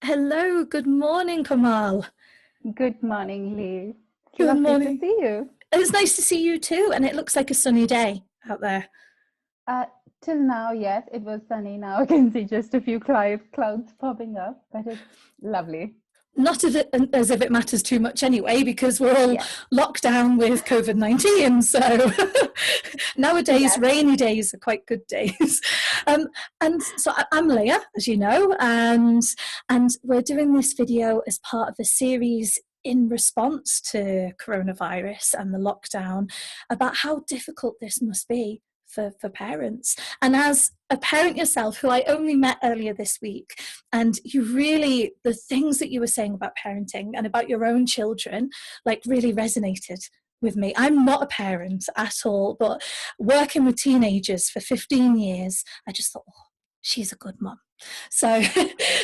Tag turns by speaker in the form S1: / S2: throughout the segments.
S1: Hello, good morning, Komal.
S2: Good morning, Lee.
S1: Good
S2: Lovely to
S1: morning.
S2: see you.
S1: It's nice to see you too, and it looks like a sunny day out there.
S2: Uh, till now, yes, it was sunny. Now I can see just a few clouds popping up, but it's lovely.
S1: Not as if it matters too much anyway, because we're all
S2: Yes,
S1: locked down with COVID-19. So nowadays,
S2: yes,
S1: rainy days are quite good days. Um, and so I'm Leah, as you know, and we're doing this video as part of a series in response to coronavirus and the lockdown about how difficult this must be for parents. And as a parent yourself, who I only met earlier this week, and you really, the things that you were saying about parenting and about your own children, like really resonated with me. I'm not a parent at all, but working with teenagers for 15 years, I just thought, oh, she's a good mum. So,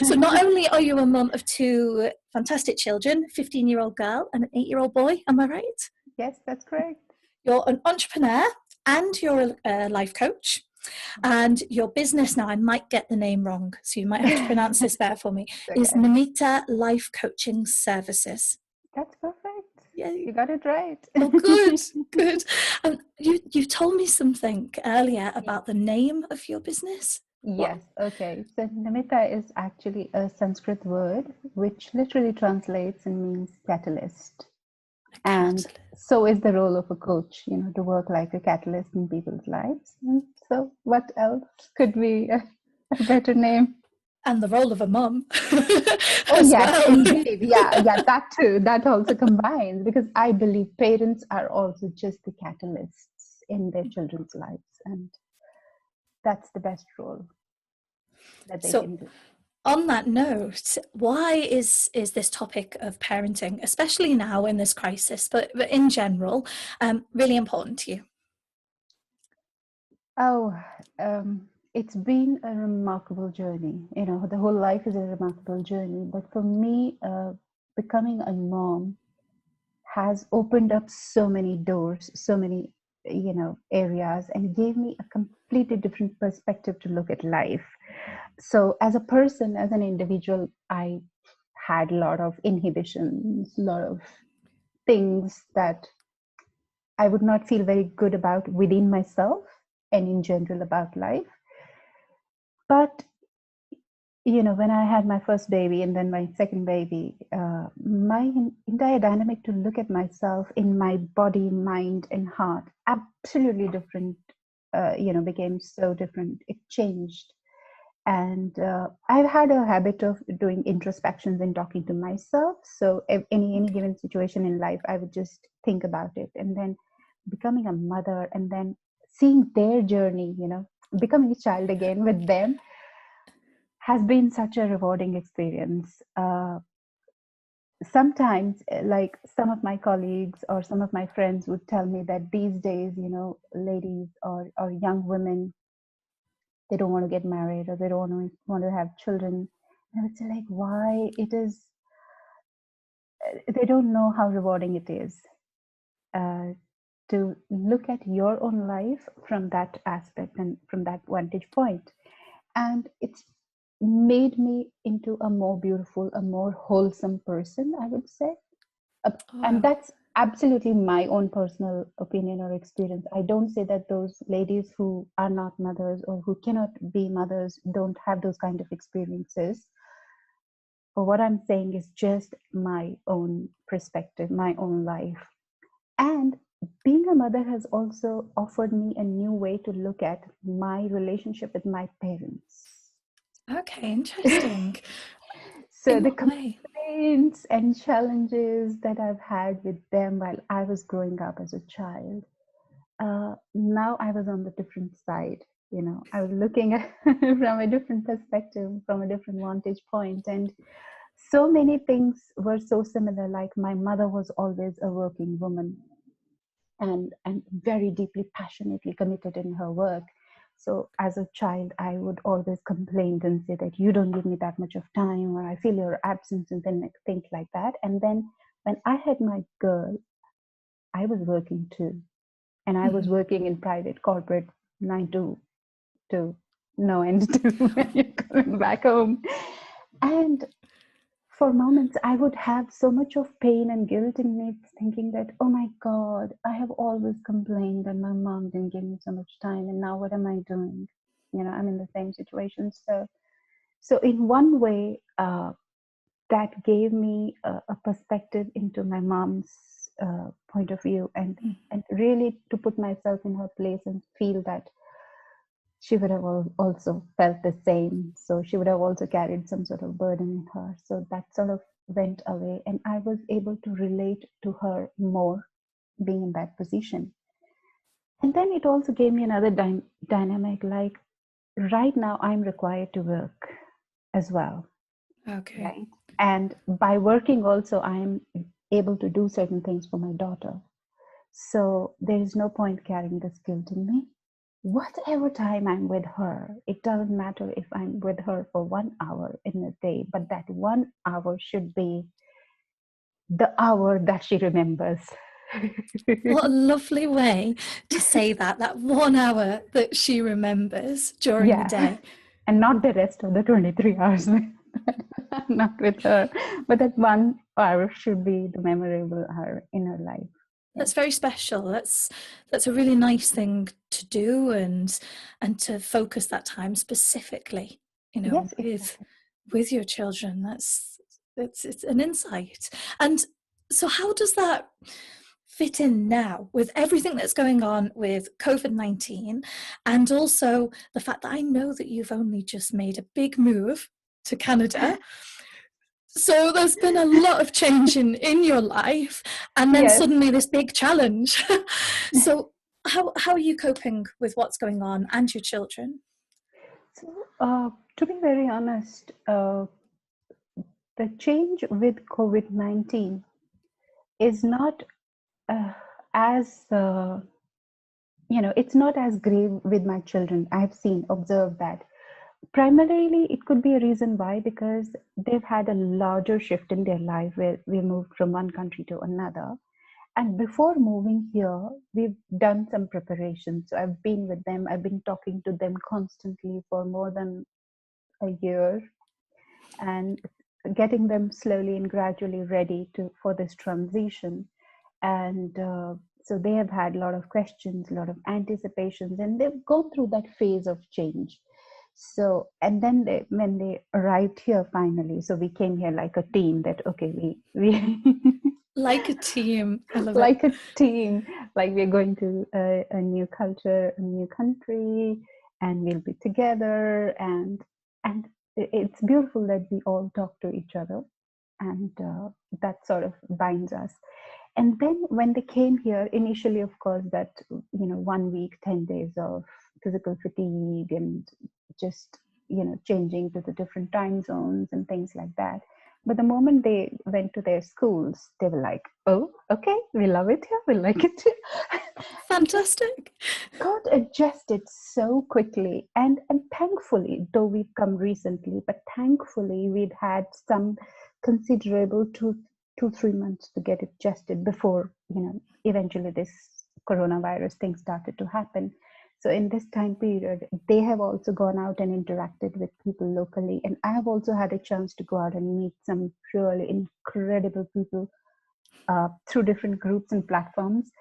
S1: so not only are you a mum of two fantastic children, a 15-year-old girl and an 8-year-old boy, am I right?
S2: yes, that's correct.
S1: You're an entrepreneur and you're a life coach. And your business, now I might get the name wrong, so you might have to pronounce this better for me, is
S2: Okay,
S1: Namita Life Coaching Services.
S2: that's perfect.
S1: Yeah.
S2: You got it right.
S1: Oh, good, good. You told me something earlier about the name of your business. What?
S2: Yes, okay. So Nimitta is actually a Sanskrit word which literally translates and means catalyst.
S1: A
S2: And
S1: catalyst.
S2: so is the role of a coach, to work like a catalyst in people's lives. And so what else could be a better name?
S1: And the role of a mum
S2: Oh,
S1: as
S2: yes,
S1: well.
S2: indeed. Yeah, yeah, that too. That also combines because I believe parents are also just the catalysts in their children's lives. And that's the best role that they
S1: So
S2: can do.
S1: on that note, why is this topic of parenting, especially now in this crisis, but in general, really important to you?
S2: Oh, it's been a remarkable journey. The whole life is a remarkable journey. But for me, becoming a mom has opened up so many doors, so many, areas, and gave me a completely different perspective to look at life. So, as a person, as an individual, I had a lot of inhibitions, a lot of things that I would not feel very good about within myself and in general about life. But when I had my first baby and then my second baby, my entire dynamic to look at myself in my body, mind, and heart absolutely different. Became so different. It changed, and I've had a habit of doing introspections and talking to myself. So if any given situation in life, I would just think about it, and then becoming a mother, and then seeing their journey. Becoming a child again with them has been such a rewarding experience. Sometimes, like some of my colleagues or some of my friends would tell me that these days, ladies or young women, they don't want to get married or they don't want to have children. And I would say, like, why it is, they don't know how rewarding it is uh, to look at your own life from that aspect and from that vantage point. And it's made me into a more beautiful, a more wholesome person, I would say. And
S1: Wow.
S2: that's absolutely my own personal opinion or experience. I don't say that those ladies who are not mothers or who cannot be mothers don't have those kind of experiences. But what I'm saying is just my own perspective, my own life. And being a mother has also offered me a new way to look at my relationship with my parents.
S1: Okay, interesting.
S2: So
S1: In
S2: the
S1: what way?
S2: complaints and challenges that I've had with them while I was growing up as a child, now I was on the different side. I was looking at from a different perspective, from a different vantage point, and so many things were so similar. Like my mother was always a working woman, and very deeply passionately committed in her work. So as a child, I would always complain and say that you don't give me that much of time, or I feel your absence, and then things like that. And then when I had my girl, I was working too, and I was
S1: Mhm.
S2: working in private corporate 9 to no end to when you're coming back home. And for moments I would have so much of pain and guilt in me, thinking that, oh my God, I have always complained that my mom didn't give me so much time, and now what am I doing? I'm in the same situation. So in one way, that gave me a perspective into my mom's point of view, and really to put myself in her place and feel that she would have also felt the same. So she would have also carried some sort of burden in her. So that sort of went away, and I was able to relate to her more being in that position. And then it also gave me another dynamic, like right now I'm required to work as well.
S1: Okay.
S2: Right. And by working also, I'm able to do certain things for my daughter. So there is no point carrying this guilt in me. Whatever time I'm with her, it doesn't matter if I'm with her for 1 hour in a day, but that 1 hour should be the hour that she remembers.
S1: What a lovely way to say that 1 hour that she remembers during the day.
S2: And not the rest of the 23 hours, not with her, but that 1 hour should be the memorable hour in her life.
S1: That's very special. That's a really nice thing to do, and to focus that time specifically,
S2: Yes, exactly.
S1: with your children. It's an insight. And so how does that fit in now with everything that's going on with COVID-19, and also the fact that I know that you've only just made a big move to Canada? So there's been a lot of change in your life, and then
S2: Yes.
S1: suddenly this big challenge. So how are you coping with what's going on and your children?
S2: So, to be very honest, the change with COVID-19 is not as, it's not as grave with my children. I've observed that. Primarily, it could be a reason why, because they've had a larger shift in their life where we moved from one country to another. And before moving here, we've done some preparation. So I've been with them, I've been talking to them constantly for more than a year, and getting them slowly and gradually ready for this transition. And so they have had a lot of questions, a lot of anticipations, and they've gone through that phase of change. So, and then when they arrived here finally, so we came here like a team, that okay, we
S1: Like a team. I love
S2: like
S1: it.
S2: a team, like we're going to a new culture, a new country, and we'll be together. And it's beautiful that we all talk to each other, and that sort of binds us. And then when they came here initially, of course, that 1 week, 10 days of physical fatigue, and just changing to the different time zones and things like that. But the moment they went to their schools, they were like, oh, okay, we love it here, we like it here.
S1: Fantastic.
S2: Got adjusted so quickly, and thankfully, though we've come recently, but thankfully we'd had some considerable 2-3 months to get adjusted before eventually this coronavirus thing started to happen. So in this time period, they have also gone out and interacted with people locally, and I have also had a chance to go out and meet some really incredible people through different groups and platforms,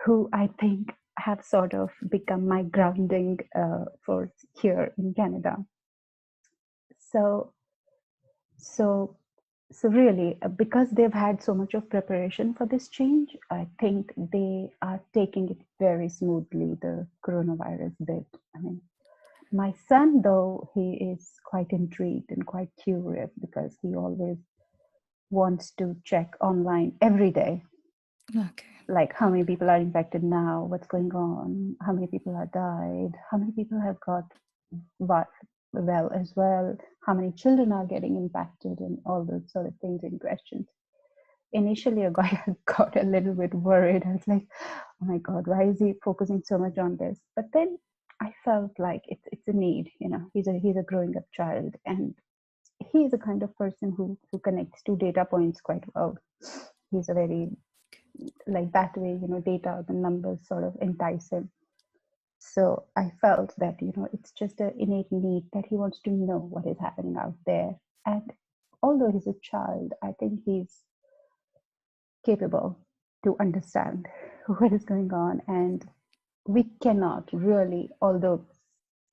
S2: who I think have sort of become my grounding for here in Canada. So, so, so really, because they've had so much of preparation for this change, I think they are taking it very smoothly, the coronavirus bit. I mean, my son, though, he is quite intrigued and quite curious, because he always wants to check online every day.
S1: Okay.
S2: Like, how many people are infected now, what's going on, how many people have died, how many people have got well as well, how many children are getting impacted, and all those sort of things in questions. Initially, a guy got a little bit worried. I was like, oh my God, why is he focusing so much on this? But then I felt like it's a need. He's a growing up child, and he's a kind of person who connects to data points quite well. He's a very, like, that way, data, the numbers sort of entice him. So I felt that, it's just an innate need that he wants to know what is happening out there. And although he's a child, I think he's capable to understand what is going on. And we cannot really, although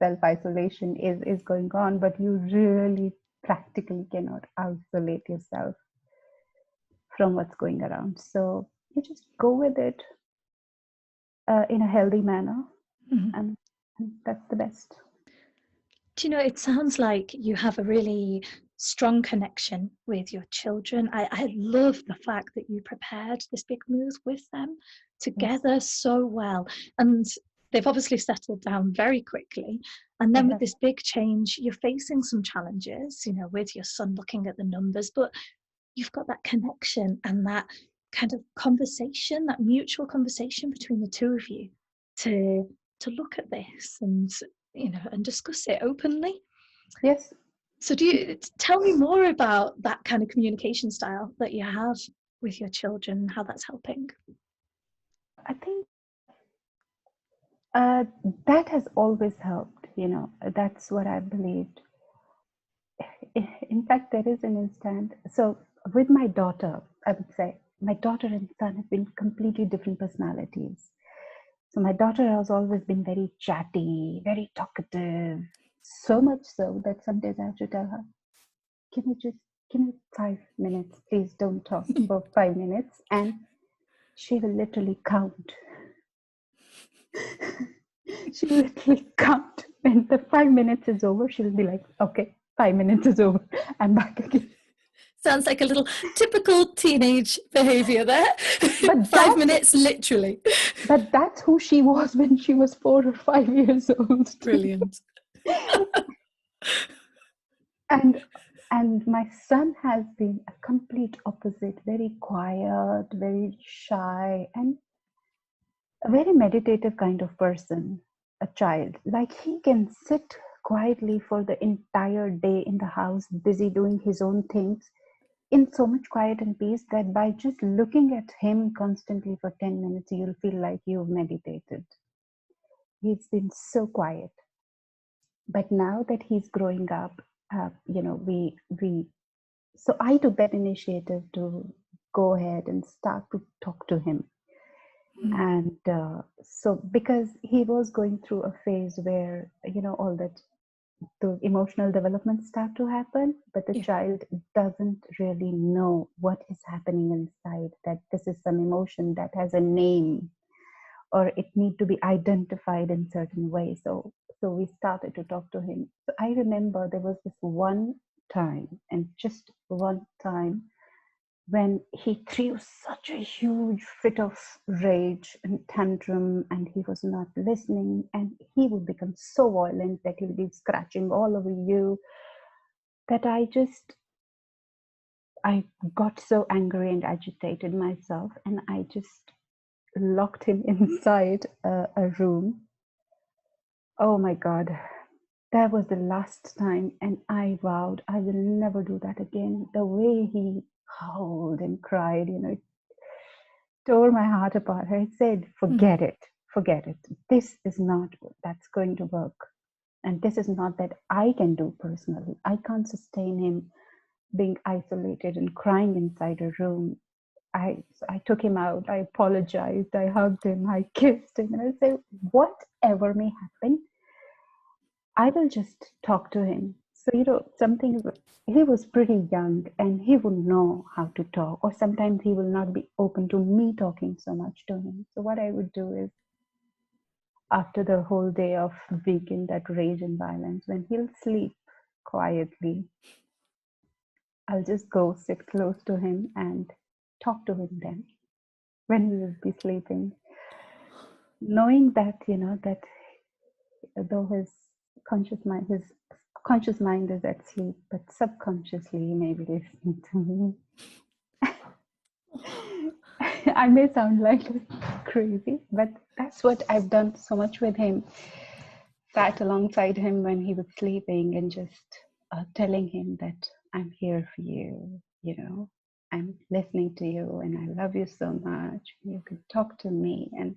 S2: self-isolation is going on, but you really practically cannot isolate yourself from what's going around. So you just go with it in a healthy manner, and that's the best.
S1: Do you know, it sounds like you have a really strong connection with your children. I love the fact that you prepared this big move with them together so well. And they've obviously settled down very quickly. And then with this big change, you're facing some challenges, you know, with your son looking at the numbers, but you've got that connection and that kind of conversation, that mutual conversation between the two of you to look at this and, you know, and discuss it openly.
S2: Yes.
S1: So do you tell me more about that kind of communication style that you have with your children and how that's helping?
S2: I think that has always helped, you know, that's what I believed. In fact, there is an instant. So with my daughter, I would say my daughter and son have been completely different personalities. So my daughter has always been very chatty, very talkative, so much so that some days I have to tell her, can you just give me 5 minutes? Please don't talk for 5 minutes. And she will literally count. She will literally count. When the 5 minutes is over, she'll be like, okay, 5 minutes is over. I'm back again.
S1: Sounds like a little typical teenage behavior there. But 5 minutes, literally.
S2: But that's who she was when she was 4 or 5 years old.
S1: Brilliant.
S2: And my son has been a complete opposite, very quiet, very shy, and a very meditative kind of person, a child. Like he can sit quietly for the entire day in the house, busy doing his own things, in so much quiet and peace that by just looking at him constantly for 10 minutes, you'll feel like you've meditated. He's been so quiet. But now that he's growing up, you know, so I took that initiative to go ahead and start to talk to him. And so because he was going through a phase where, you know, all that the emotional development start to happen, but the child doesn't really know what is happening inside, that this is some emotion that has a name or it need to be identified in certain ways. So we started to talk to him. So I remember there was this one time, and just one time, when he threw such a huge fit of rage and tantrum, and he was not listening, and he would become so violent that he'll be scratching all over you, that I got so angry and agitated myself, and I just locked him inside a room. Oh my God, that was the last time, and I vowed I will never do that again. The way he howled and cried, you know, it tore my heart apart. I said, forget it. This is not that's going to work. And this is not that I can do personally. I can't sustain him being isolated and crying inside a room. I took him out. I apologized. I hugged him. I kissed him. And I said, whatever may happen, I will just talk to him. So, you know, he was pretty young and he would know how to talk, or sometimes he will not be open to me talking so much to him. So what I would do is, after the whole day of weekend, that rage and violence, when he'll sleep quietly, I'll just go sit close to him and talk to him then when he will be sleeping. Knowing that, you know, that though his conscious mind is at sleep, but subconsciously he may be listening to me. I may sound like crazy, but that's what I've done so much with him. Sat alongside him when he was sleeping and just telling him that I'm here for you, you know, I'm listening to you and I love you so much. You could talk to me. And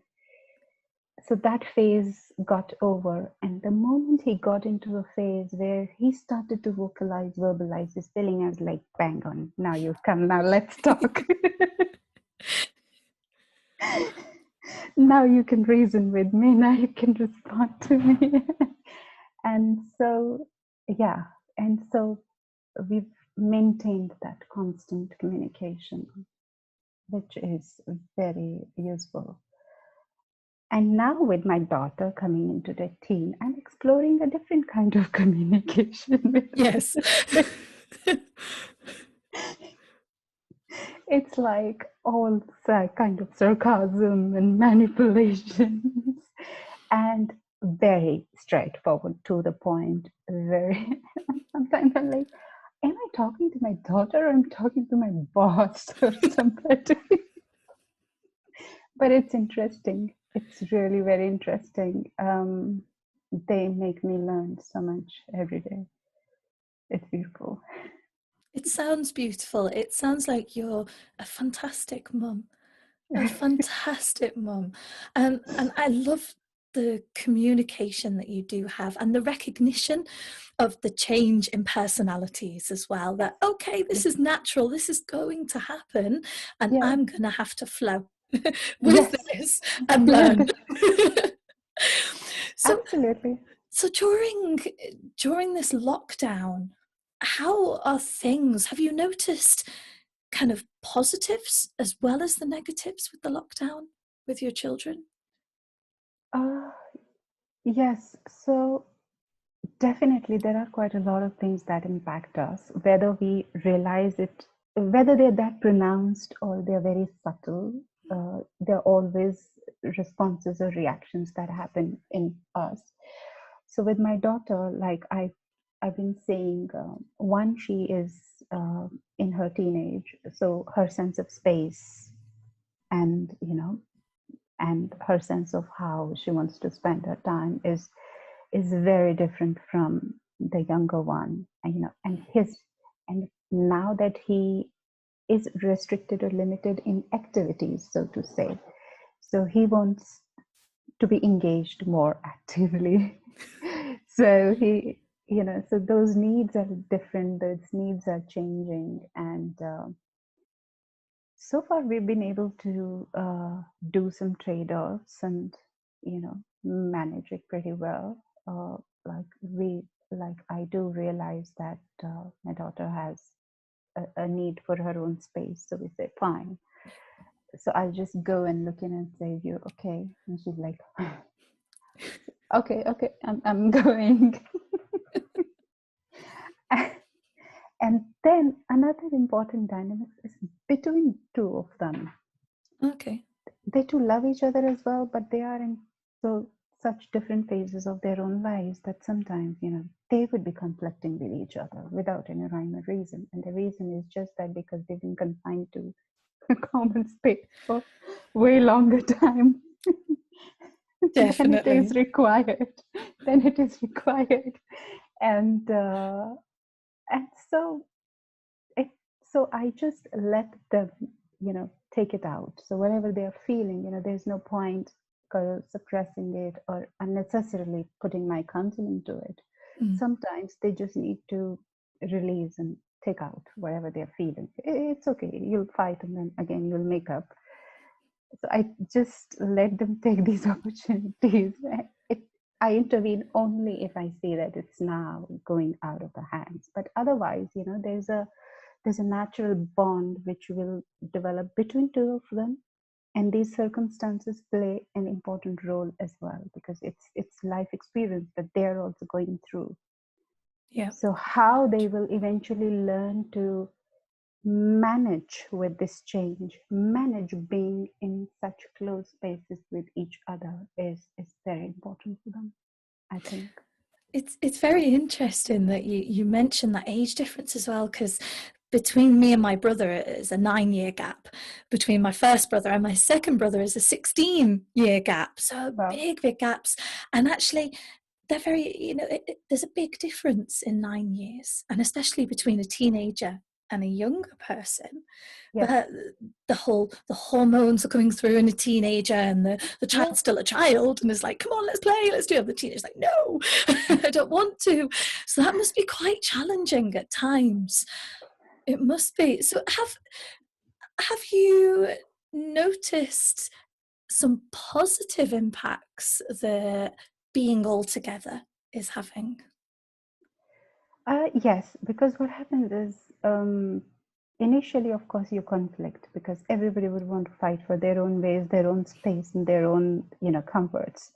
S2: so that phase got over, and the moment he got into a phase where he started to vocalize, verbalize his feeling, I was like, bang on, now you come, now let's talk. Now you can reason with me, now you can respond to me. And so, yeah, and so we've maintained that constant communication, which is very useful. And now with my daughter coming into the teen, I'm exploring a different kind of communication with
S1: Yes.
S2: It's like all kind of sarcasm and manipulations and very straightforward, to the point. Very sometimes I'm like, am I talking to my daughter or I'm talking to my boss or somebody? But it's interesting. It's really very interesting. They make me learn so much every day. It's beautiful.
S1: It sounds beautiful. It sounds like you're a fantastic mum. A fantastic mum. And I love the communication that you do have, and the recognition of the change in personalities as well, that okay, this is natural, this is going to happen, and
S2: Yeah.
S1: I'm gonna have to flow with
S2: Yes.
S1: this and learn. So
S2: Absolutely.
S1: so during this lockdown, how are things? Have you noticed kind of positives as well as the negatives with the lockdown with your children?
S2: Uh, yes. So definitely there are quite a lot of things that impact us, whether we realize it, whether they're that pronounced or they're very subtle. They're always responses or reactions that happen in us. So with my daughter, like I've been saying, one, she is in her teenage, so her sense of space and and her sense of how she wants to spend her time is very different from the younger one. And and now that he is restricted or limited in activities, so to say, so he wants to be engaged more actively. So so those needs are different, those needs are changing, and so far we've been able to do some trade-offs and manage it pretty well. Like I do realize that my daughter has a need for her own space, so we say fine. So I'll just go and look in and say, you okay? And she's like, okay, I'm going. And then another important dynamic is between two of them.
S1: Okay.
S2: They too love each other as well, but they are in such different phases of their own lives that sometimes they would be conflicting with each other without any rhyme or reason. And the reason is just that because they've been confined to a common space for way longer time than it is required. And so I just let them take it out. So whatever they're feeling, there's no point suppressing it or unnecessarily putting my counsel into it. Sometimes they just need to release and take out whatever they're feeling. It's okay, you'll fight and then again you'll make up. So I just let them take these opportunities. I intervene only if I see that it's now going out of the hands. But otherwise, there's a natural bond which will develop between two of them, and these circumstances play an important role as well, because it's life experience that they're also going through.
S1: Yeah.
S2: So how they will eventually learn to manage with this change, manage being in such close spaces with each other is very important for them, I think.
S1: It's very interesting that you mentioned that age difference as well, because between me and my brother is a 9-year gap. Between my first brother and my second brother is a 16-year gap. So
S2: Wow.
S1: big gaps. And actually, they're very, there's a big difference in 9 years, and especially between a teenager and a younger person,
S2: Yes.
S1: but the hormones are coming through in a teenager, and the
S2: Yeah.
S1: child's still a child and is like, come on, let's play, let's do it. The teenager's like, no, I don't want to. So that must be quite challenging at times. It must be. So have you noticed some positive impacts that being all together is having?
S2: Yes, because what happens is initially, of course, you conflict because everybody would want to fight for their own ways, their own space, and their own, comforts.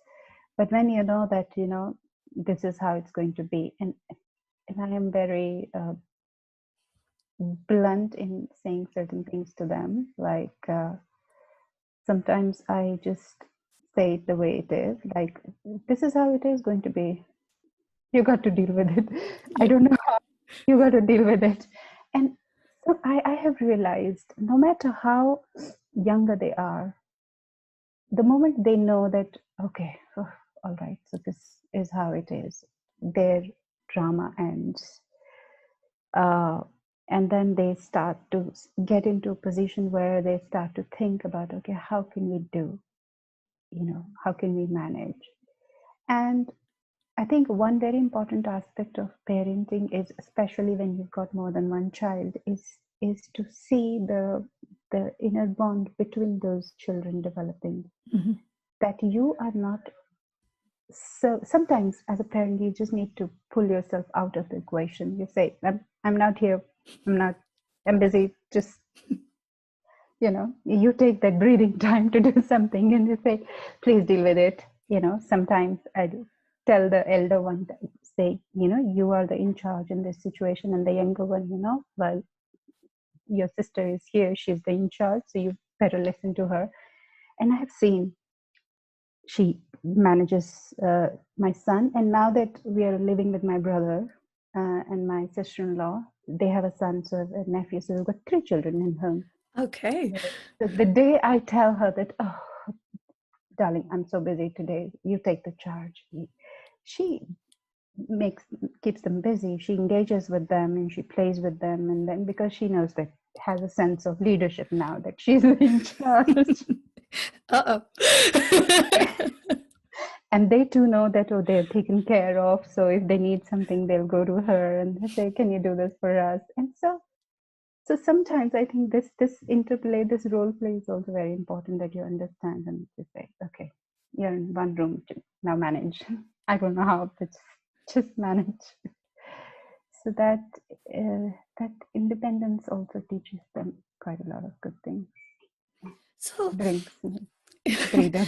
S2: But when you know that, this is how it's going to be, and I am very blunt in saying certain things to them, like sometimes I just say it the way it is, like this is how it is going to be. You got to deal with it. I
S1: Yeah.
S2: don't know how, you got to deal with it. And so I have realized no matter how younger they are, the moment they know that, okay, all right, so this is how it is, their drama ends. And then they start to get into a position where they start to think about, okay, how can we do? How can we manage? And I think one very important aspect of parenting is, especially when you've got more than one child, is to see the inner bond between those children developing.
S1: Mm-hmm.
S2: That you are not, so sometimes as a parent you just need to pull yourself out of the equation. You say, I'm not here, I'm busy, just you take that breathing time to do something and you say, please deal with it. Sometimes I do tell the elder one, say, you are the in charge in this situation, and the younger one, well, your sister is here, she's the in charge, so you better listen to her. And I have seen she manages my son, and now that we are living with my brother and my sister-in-law, they have a son, so a nephew, so we've got 3 children in home.
S1: Okay.
S2: So the day I tell her that, oh, darling, I'm so busy today, you take the charge, she keeps them busy. She engages with them and she plays with them, and then because she knows that, has a sense of leadership now that she's in charge.
S1: Uh-oh.
S2: And they too know that, oh, they're taken care of. So if they need something, they'll go to her and they say, can you do this for us? And so sometimes I think this interplay, this role play is also very important, that you understand and to say, okay, you're in one room to now manage. I don't know how, but just manage. So that independence also teaches them quite a lot of good things.
S1: So
S2: Brings freedom.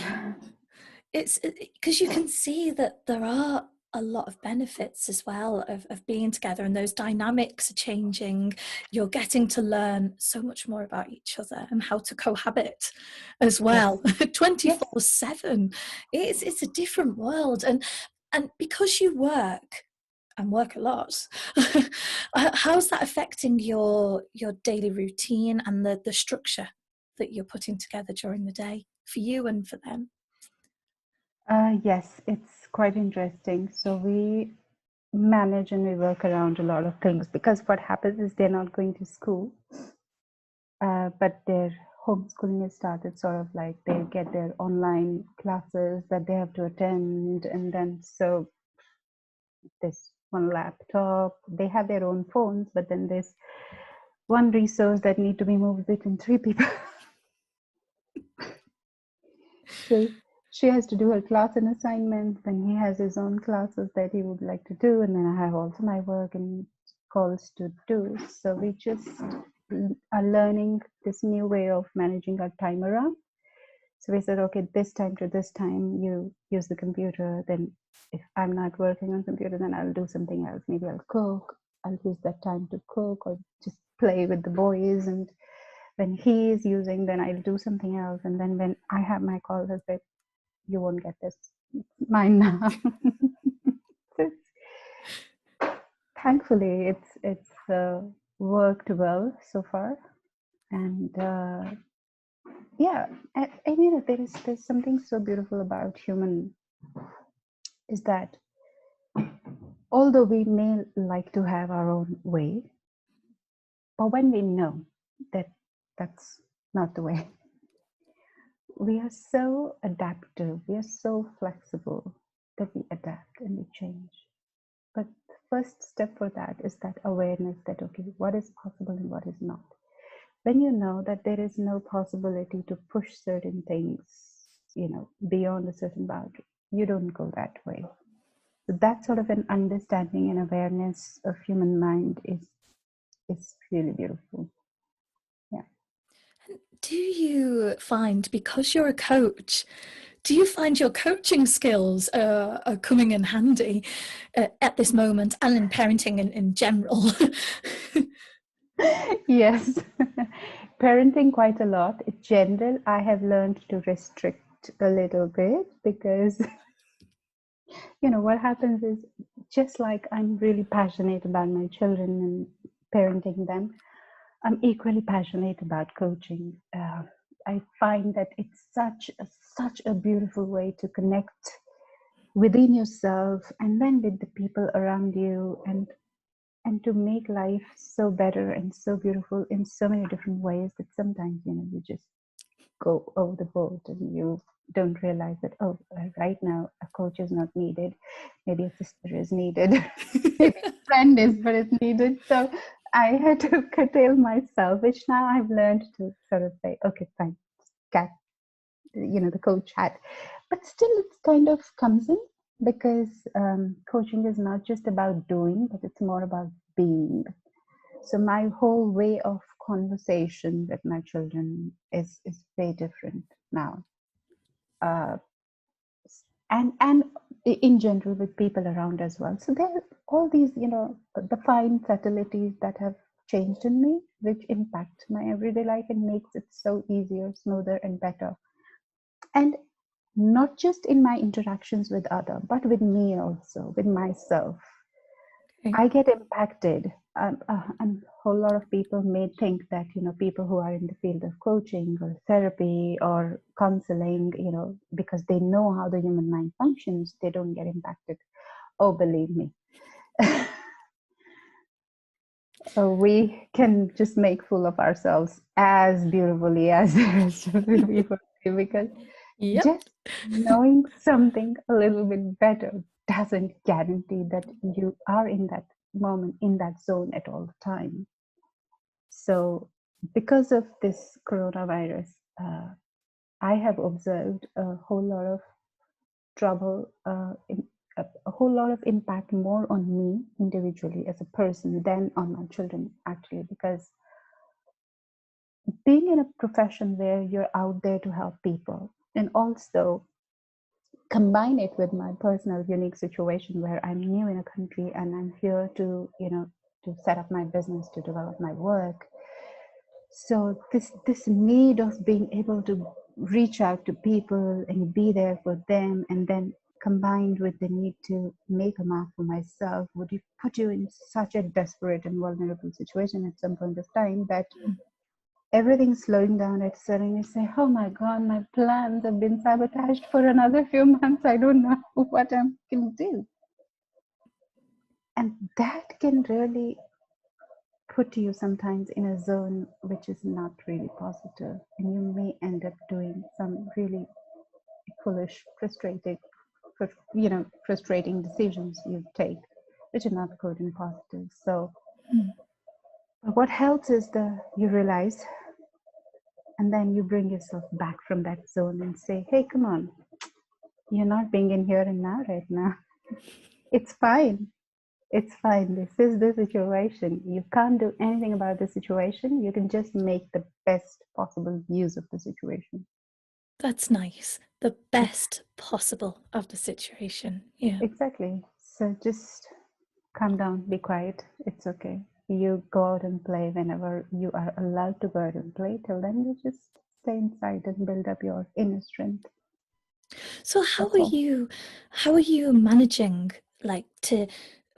S1: it's because you can see that there are a lot of benefits as well of being together, and those dynamics are changing. You're getting to learn so much more about each other and how to cohabit as well.
S2: Yes.
S1: 24/7. It's a different world, and because you work and work a lot, how's that affecting your daily routine and the structure that you're putting together during the day for you and for them?
S2: Yes, it's quite interesting. So we manage and we work around a lot of things, because what happens is they're not going to school, but their homeschooling has started, sort of like they get their online classes that they have to attend, and then so this one laptop, they have their own phones, but then there's one resource that need to be moved between 3 people. So she has to do her class and assignments, then he has his own classes that he would like to do, and then I have also my work and calls to do. So we just are learning this new way of managing our time around. So we said, okay, this time to this time you use the computer, then if I'm not working on computer, then I'll do something else. Maybe I'll cook, I'll use that time to cook or just play with the boys, and when he is using, then I'll do something else. And then when I have my call, I say, you won't get this, it's mine now. Thankfully, it's worked well so far, and yeah, I mean, there's something so beautiful about human, is that although we may like to have our own way, But when we know that that's not the way, we are so adaptive, we are so flexible that we adapt and we change. But the first step for that is that awareness that, okay, what is possible and what is not. When you know that there is no possibility to push certain things, beyond a certain boundary, you don't go that way. So that sort of an understanding and awareness of human mind is really beautiful. Yeah.
S1: Do you find, because you're a coach, do you find your coaching skills are coming in handy at this moment and in parenting in general?
S2: Yes. Parenting quite a lot. In general, I have learned to restrict a little bit because what happens is, just like I'm really passionate about my children and parenting them, I'm equally passionate about coaching. I find that it's such a beautiful way to connect within yourself and then with the people around you, and to make life so better and so beautiful in so many different ways that sometimes you just go over the board and you don't realize that, oh, right now a coach is not needed, maybe a sister is needed, maybe a friend is but it's needed. So I had to curtail myself, which now I've learned to sort of say, okay, fine, cat, the coach hat. But still it kind of comes in, because coaching is not just about doing, but it's more about being. So my whole way of conversation with my children is very different now, uh, and in general with people around as well. So there are all these, the fine subtleties that have changed in me, which impact my everyday life and makes it so easier, smoother, and better. And not just in my interactions with other, but with me also, with myself.
S1: Okay.
S2: I get impacted. And a whole lot of people may think that, people who are in the field of coaching or therapy or counseling, because they know how the human mind functions, they don't get impacted. Oh, believe me. We can just make fool of ourselves as beautifully as the rest of the people do, because
S1: Yep.
S2: just knowing something a little bit better doesn't guarantee that you are in that moment, in that zone at all the time. So because of this coronavirus, I have observed a whole lot of trouble, a whole lot of impact more on me individually as a person than on my children, actually, because being in a profession where you're out there to help people, and also combine it with my personal unique situation where I'm new in a country and I'm here to, to set up my business, to develop my work. So this need of being able to reach out to people and be there for them, and then combined with the need to make a mark for myself, would you put you in such a desperate and vulnerable situation at some point of time that everything's slowing down. At suddenly you say, oh my God, my plans have been sabotaged for another few months. I don't know what I can do. And that can really put you sometimes in a zone which is not really positive. And you may end up doing some really foolish, frustrating decisions you take, which are not good and positive. So what helps is you realize, and then you bring yourself back from that zone and say, hey, come on, you're not being in here and now right now. It's fine. It's fine. This is the situation. You can't do anything about the situation. You can just make the best possible use of the situation.
S1: That's nice. The best possible of the situation. Yeah.
S2: Exactly. So just calm down, be quiet. It's okay. You go out and play whenever you are allowed to go out and play. Till then, you just stay inside and build up your inner strength.
S1: So how are you managing, like,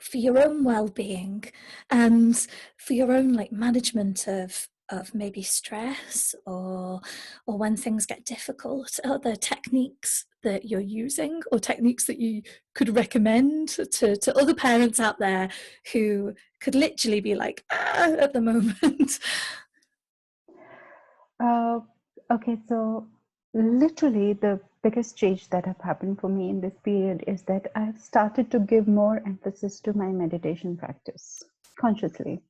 S1: for your own well-being and for your own, like, management of of maybe stress, or when things get difficult? Are there techniques that you're using, or techniques that you could recommend to other parents out there who could literally be like, at the moment?
S2: Uh, okay, so literally the biggest change that have happened for me in this period is that I've started to give more emphasis to my meditation practice consciously,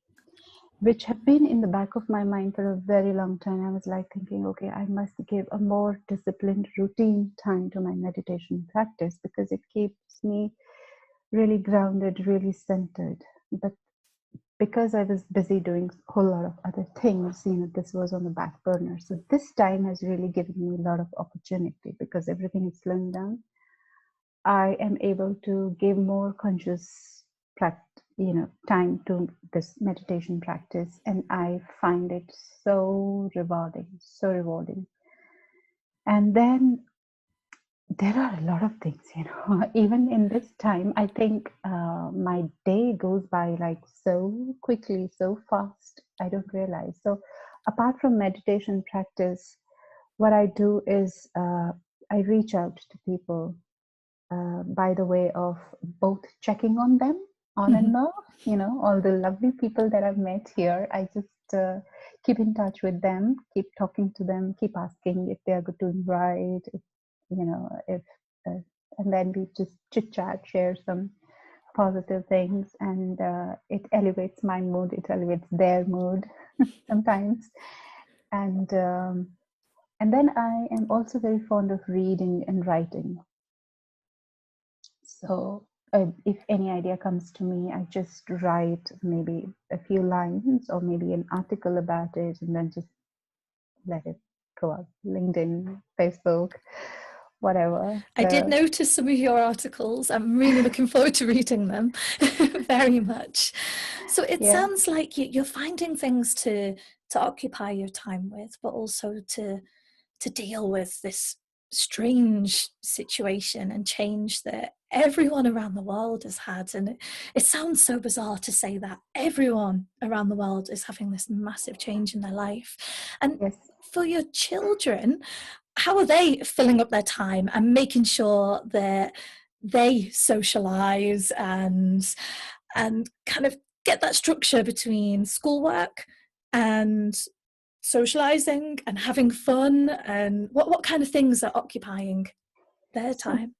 S2: which have been in the back of my mind for a very long time. I was like thinking, okay, I must give a more disciplined routine time to my meditation practice because it keeps me really grounded, really centered. But because I was busy doing a whole lot of other things, this was on the back burner. So this time has really given me a lot of opportunity because everything is slowing down. I am able to give more conscious time to this meditation practice, and I find it so rewarding, so rewarding. And then there are a lot of things, even in this time, I think my day goes by like so quickly, so fast, I don't realize. So apart from meditation practice, what I do is I reach out to people by the way of both checking on them on and off, all the lovely people that I've met here. I just keep in touch with them, keep talking to them, keep asking if they're doing right, if and then we just chit chat, share some positive things, and it elevates my mood, it elevates their mood sometimes. And then I am also very fond of reading and writing. So if any idea comes to me, I just write maybe a few lines or maybe an article about it, and then just let it go out. LinkedIn, Facebook, whatever.
S1: I did notice some of your articles. I'm really looking forward to reading them very much. So it sounds like you're finding things to occupy your time with, but also to deal with this strange situation and change that everyone around the world has had. And it sounds so bizarre to say that everyone around the world is having this massive change in their life. And for your children, how are they filling up their time and making sure that they socialize and kind of get that structure between schoolwork and socializing and having fun, and what kind of things are occupying their time?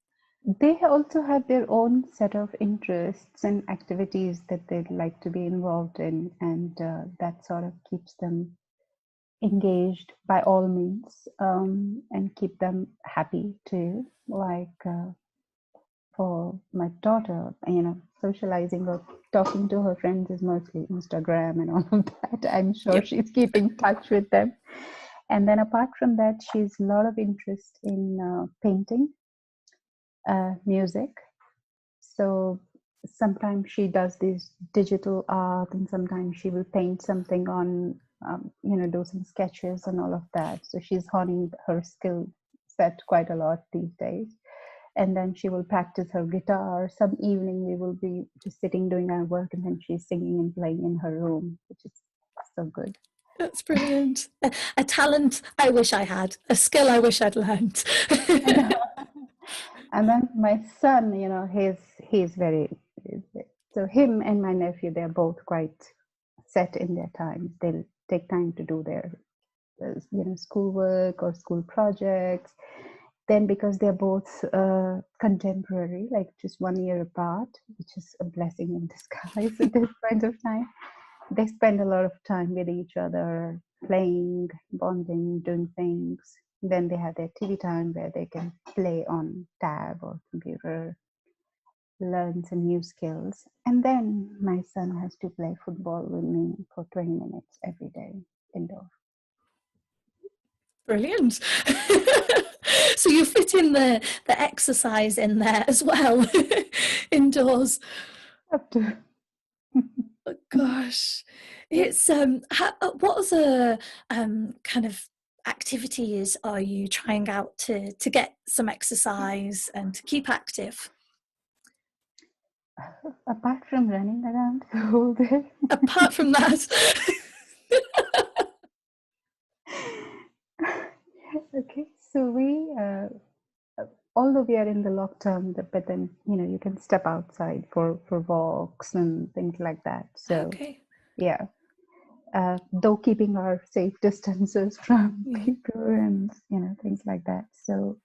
S2: They also have their own set of interests and activities that they'd like to be involved in, and that sort of keeps them engaged by all means, and keep them happy too. Like for my daughter, socializing or talking to her friends is mostly Instagram and all of that. I'm sure she's keeping touch with them. And then apart from that, she's a lot of interest in painting, music. So sometimes she does this digital art, and sometimes she will paint something on, do some sketches and all of that. So she's honing her skill set quite a lot these days. And then she will practice her guitar. Some evening we will be just sitting doing our work, and then she's singing and playing in her room, which is so good.
S1: That's brilliant. A talent I wish I had, a skill I wish I'd learned.
S2: And then my son, he's very, so him and my nephew, they're both quite set in their times. They'll take time to do their schoolwork or school projects. Then because they're both contemporary, like just 1 year apart, which is a blessing in disguise at this point of time, they spend a lot of time with each other, playing, bonding, doing things. Then they have their TV time where they can play on tab or computer, learn some new skills. And then my son has to play football with me for 20 minutes every day indoor.
S1: Brilliant. So you fit in the exercise in there as well, indoors.
S2: Up to.
S1: Oh, gosh, it's what other kind of activities are you trying out to get some exercise and to keep active?
S2: Apart from running around the whole day.
S1: Apart from that.
S2: Okay, so although we are in the lockdown, but then you can step outside for walks and things like that. So
S1: Okay.
S2: yeah, though keeping our safe distances from
S1: Yeah.
S2: people and things like that. So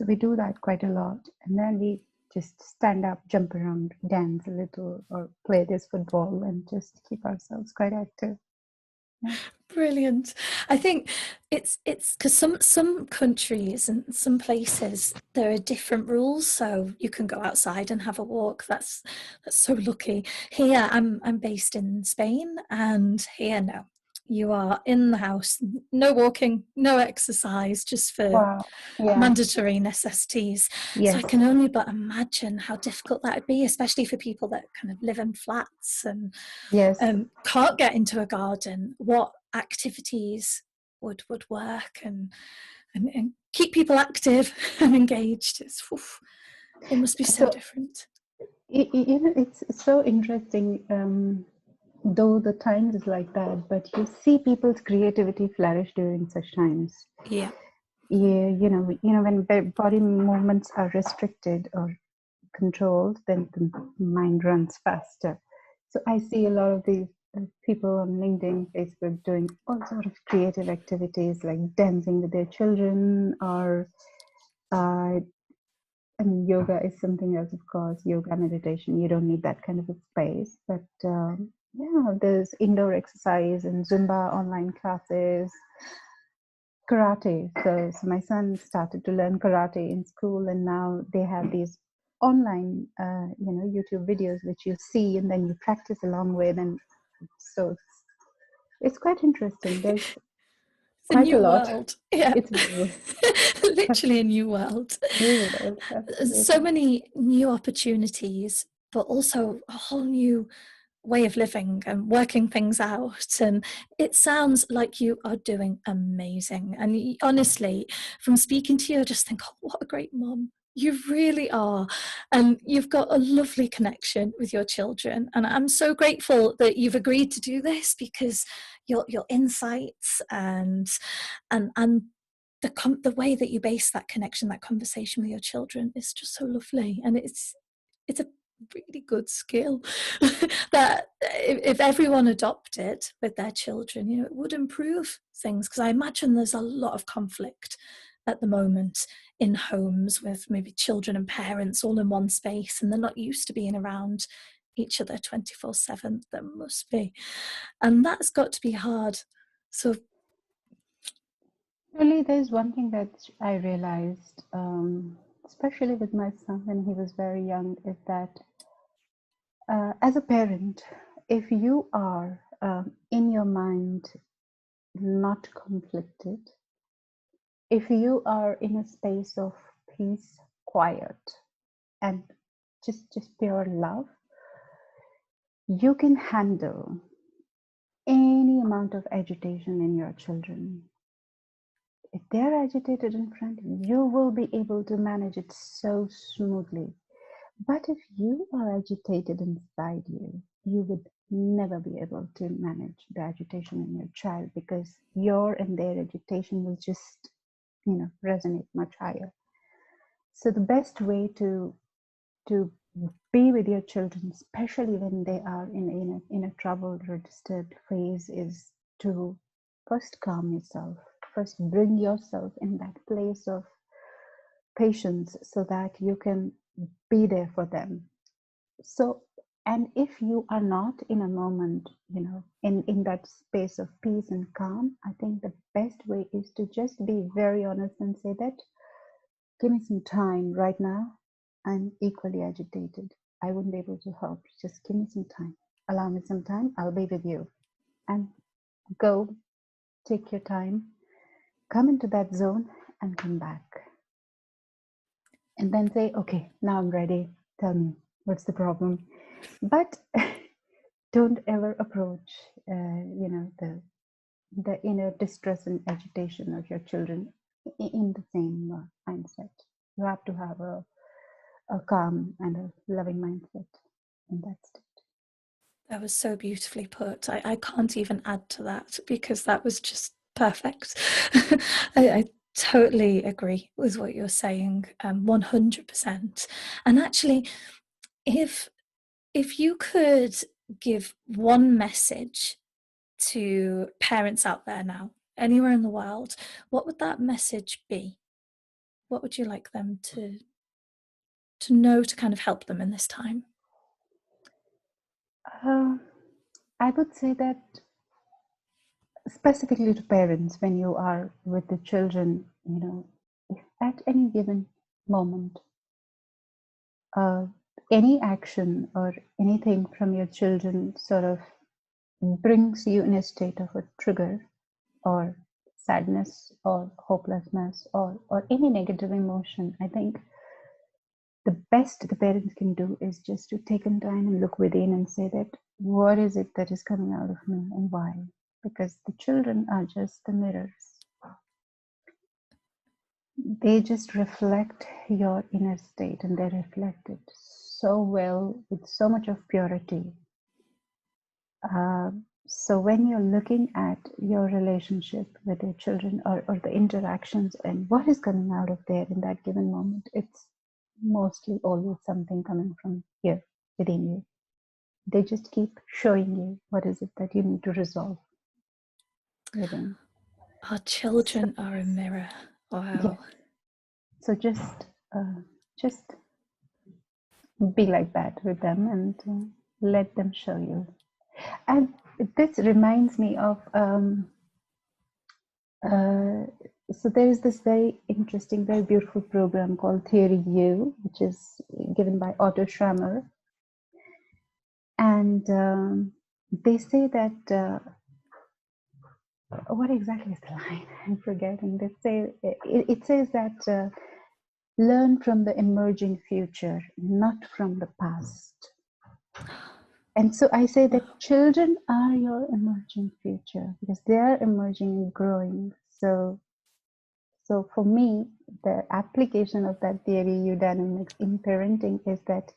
S2: we do that quite a lot, and then we just stand up, jump around, dance a little, or play this football, and just keep ourselves quite active. Yeah.
S1: Brilliant. I think it's because some countries and some places there are different rules, so you can go outside and have a walk. That's so lucky. Here I'm based in Spain, and here no. You are in the house, no walking, no exercise, just for
S2: Wow. Yeah.
S1: mandatory necessities. So I
S2: Yes.
S1: can only but imagine how difficult that would be, especially for people that kind of live in flats and
S2: Yes.
S1: can't get into a garden. What activities would work and keep people active and engaged? It must be so
S2: So
S1: different.
S2: it's so interesting. Though the times is like that, but you see people's creativity flourish during such times.
S1: Yeah.
S2: Yeah, when body movements are restricted or controlled, then the mind runs faster. So I see a lot of these people on LinkedIn, Facebook doing all sort of creative activities like dancing with their children, or uh, I mean, yoga is something else, of course. Yoga, meditation, you don't need that kind of a space. But yeah, there's indoor exercise and Zumba online classes, karate. So my son started to learn karate in school, and now they have these online, YouTube videos which you see and then you practice along with, and so it's quite interesting. There's
S1: It's a
S2: quite a
S1: new
S2: lot.
S1: world. Yeah.
S2: It's new,
S1: Literally a new world.
S2: new world,
S1: So
S2: absolutely.
S1: many new opportunities, but also a whole new way of living and working things out. And it sounds like you are doing amazing. And honestly, from speaking to you, I just think, oh, what a great mom. You really are. And you've got a lovely connection with your children. And I'm so grateful that you've agreed to do this, because your insights and the way that you base that connection, that conversation with your children is just so lovely. And it's a really good skill that if everyone adopted with their children, it would improve things. Because I imagine there's a lot of conflict at the moment in homes with maybe children and parents all in one space, and they're not used to being around each other 24/7. There must be, and that's got to be hard. So
S2: Really, there's one thing that I realized, especially with my son when he was very young, is that as a parent, if you are in your mind not conflicted, if you are in a space of peace, quiet, and just pure love, you can handle any amount of agitation in your children. If they're agitated in front, you will be able to manage it so smoothly. But if you are agitated inside you, you would never be able to manage the agitation in your child, because your and their agitation will just, resonate much higher. So the best way to be with your children, especially when they are in a troubled or disturbed phase, is to first calm yourself, first bring yourself in that place of patience so that you can be there for them. So, and if you are not in a moment, in that space of peace and calm, I think the best way is to just be very honest and say that, give me some time right now. I'm equally agitated. I wouldn't be able to help. Just give me some time. Allow me some time. I'll be with you. And go, take your time, come into that zone and come back. And then say, okay, now I'm ready. Tell me, what's the problem? But don't ever approach, the inner distress and agitation of your children in the same mindset. You have to have a calm and a loving mindset in that state.
S1: that was so beautifully put. I can't even add to that, because that was just perfect. I Totally agree with what you're saying, 100%. And actually, if you could give one message to parents out there now, anywhere in the world, what would that message be? What would you like them to know to kind of help them in this time?
S2: I would say that specifically to parents, when you are with the children, if at any given moment, any action or anything from your children sort of brings you in a state of a trigger or sadness or hopelessness or any negative emotion, I think the best the parents can do is just to take some time and look within and say that what is it that is coming out of me and why? Because the children are just the mirrors. They just reflect your inner state, and they reflect it so well with so much of purity. So when you're looking at your relationship with your children or the interactions and what is coming out of there in that given moment, it's mostly always something coming from here within you. They just keep showing you what is it that you need to resolve within.
S1: Our children are a mirror. Wow.
S2: Yeah. So just be like that with them and let them show you. And this reminds me of so there is this very interesting, very beautiful program called Theory U, which is given by Otto Schrammer. And they say that, what exactly is the line? I'm forgetting. They say, it says that learn from the emerging future, not from the past. And so I say that children are your emerging future because they are emerging and growing. So for me, the application of that theory, eudaimonia in parenting, is that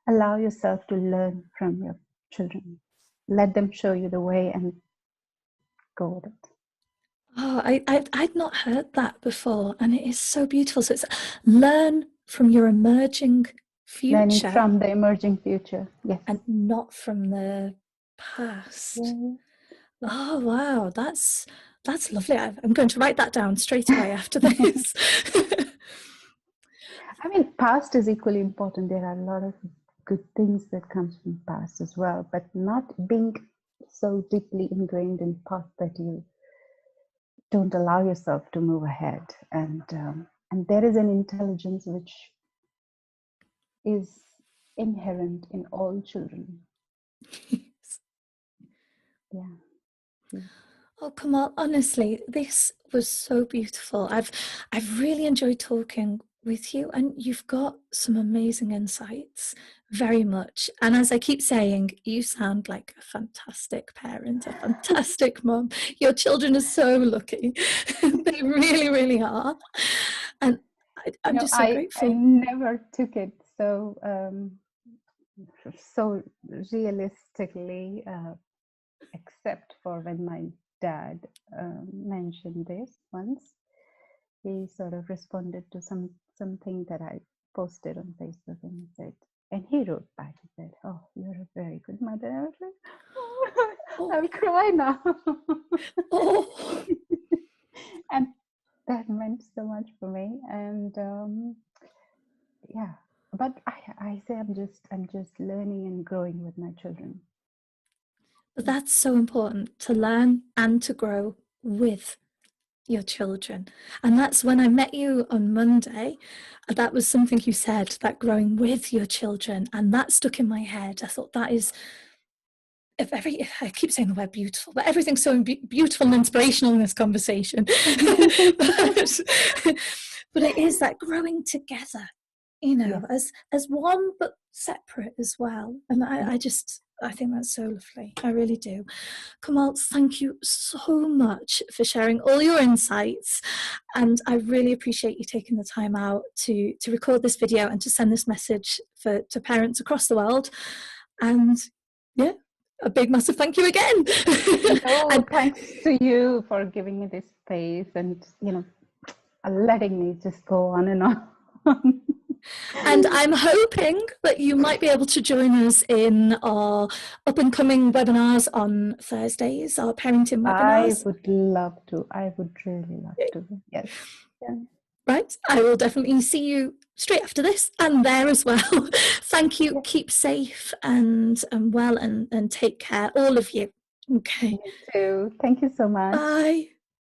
S2: allow yourself to learn from your children. Let them show you the way and go with it.
S1: Oh, I'd not heard that before, and it is so beautiful. So it's learn from your emerging future.
S2: Learning from the emerging future, yes.
S1: And not from the past.
S2: Yeah.
S1: Oh, wow, that's lovely. I'm going to write that down straight away after this.
S2: I mean, past is equally important. There are a lot of good things that comes from past as well, but not being so deeply ingrained in past that you don't allow yourself to move ahead. And there is an intelligence which is inherent in all children. Yeah.
S1: Oh, Komal, honestly, this was so beautiful. I've really enjoyed talking with you, and you've got some amazing insights, very much. And as I keep saying, you sound like a fantastic parent, a fantastic mom. Your children are so lucky. They really, really are. And I'm just so grateful.
S2: I never took it so realistically, except for when my dad mentioned this once. He sort of responded to something that I posted on Facebook, and he said, and he wrote back, he said, "Oh, you're a very good mother." I was like, oh, I'll cry now.
S1: Oh.
S2: And that meant so much for me. And yeah, but I say I'm just learning and growing with my children.
S1: But that's so important, to learn and to grow with your children. And that's when I met you on Monday, that was something you said, that growing with your children, and that stuck in my head. I thought that is I keep saying the word beautiful, but everything's so beautiful and inspirational in this conversation. But it is that growing together, yes, as one but separate as well. And I think that's so lovely. I really do. Komal, thank you so much for sharing all your insights. And I really appreciate you taking the time out to record this video and to send this message to parents across the world. And yeah, a big, massive thank you again.
S2: No, thanks to you for giving me this space. And, letting me just go on and on.
S1: And I'm hoping that you might be able to join us in our up and coming webinars on Thursdays, our parenting webinars.
S2: I would love to. I would really love to. Yes. Yeah.
S1: Right. I will definitely see you straight after this and there as well. Thank you.
S2: Yeah.
S1: Keep safe and well and take care, all of you. Okay.
S2: You too. Thank you so much.
S1: Bye.